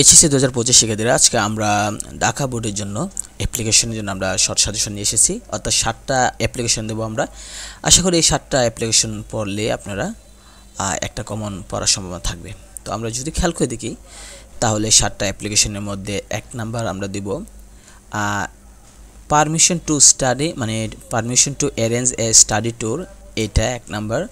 HSC 2025 শিক্ষার্থীরা আজকে আমরা ঢাকা বোর্ডের জন্য অ্যাপ্লিকেশনের জন্য আমরা শর্ট সাজেশন নিয়ে এসেছি। অর্থাৎ 7টা অ্যাপ্লিকেশন দেবো আমরা। আশা করি এই 7টা অ্যাপ্লিকেশন পড়লে আপনারা একটা কমন পড়ার সম্ভাবনা থাকবে। তো আমরা যদি খেয়াল করে দেখি তাহলে 7টা অ্যাপ্লিকেশনের মধ্যে 1 নাম্বার আমরা দেব পারমিশন টু স্টাডি, মানে permission to arrange a study tour, এটা 1 নাম্বার।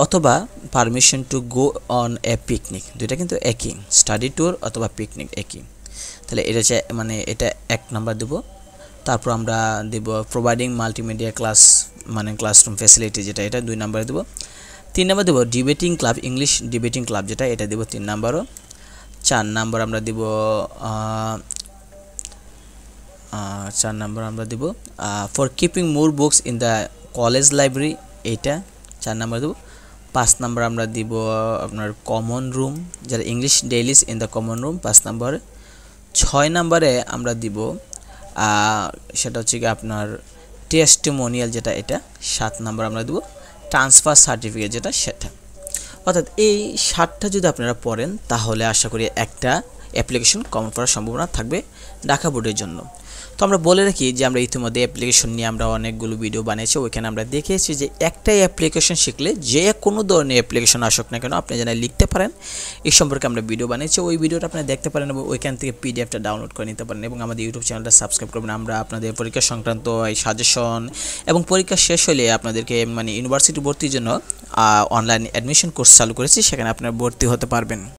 অথবা permission to go on a picnic, দুইটা কিন্তু একই, স্টাডি ট্যুর অথবা পিকনিক একই। তাহলে এটা মানে এটা 1 নাম্বার দেব। তারপর আমরা দেব প্রোভাইডিং মাল্টিমিডিয়া ক্লাস, মানে ক্লাসরুম ফ্যাসিলিটি, যেটা এটা 2 নাম্বার দেব। 3 নাম্বার দেব debating club, English debating club, যেটা এটা দেব 3 নাম্বারও। 4 নাম্বার আমরা দেব 4 নাম্বার আমরা দেব for keeping more books in the college library, এইটা 4 নাম্বার দেব। 5 নাম্বার আমরা দিব আপনার কমন রুম, যারা English dailies in the common room, 5 নাম্বারে। 6 নাম্বারে আমরা দিব সেটা হচ্ছে কি আপনার টেস্টিমোনিয়াল, যেটা এটা 7 নাম্বার আমরা দেব ট্রান্সফার সার্টিফিকেট, যেটা সেটা। অর্থাৎ এই 7টা যদি আপনারা পড়েন তাহলে আশা করি একটা অ্যাপ্লিকেশন কমন করার সম্ভাবনা থাকবে ঢাকা বোর্ডের জন্য। তো আমরা বলে রাখি যে আমরা ইতিমধ্যে অ্যাপ্লিকেশন নিয়ে আমরা অনেকগুলো ভিডিও বানিয়েছি, ওইখানে আমরা দেখেছি যে একটাই অ্যাপ্লিকেশন শিখলে যে কোনো ধরনের অ্যাপ্লিকেশন আসুক না কেন আপনি যেন লিখতে পারেন, এই সম্পর্কে আমরা ভিডিও বানিয়েছি। ওই ভিডিওটা আপনি দেখতে পারেন এবং ওইখান থেকে পিডিএফটা ডাউনলোড করে নিতে পারেন এবং আমাদের ইউটিউব চ্যানেলটা সাবস্ক্রাইব করবেন। আমরা আপনাদের পরীক্ষা সংক্রান্ত এই সাজেশন এবং পরীক্ষা শেষ হলে আপনাদেরকে মানে ইউনিভার্সিটি ভর্তির জন্য অনলাইন অ্যাডমিশন কোর্স চালু করেছি, সেখানে আপনারা ভর্তি হতে পারবেন।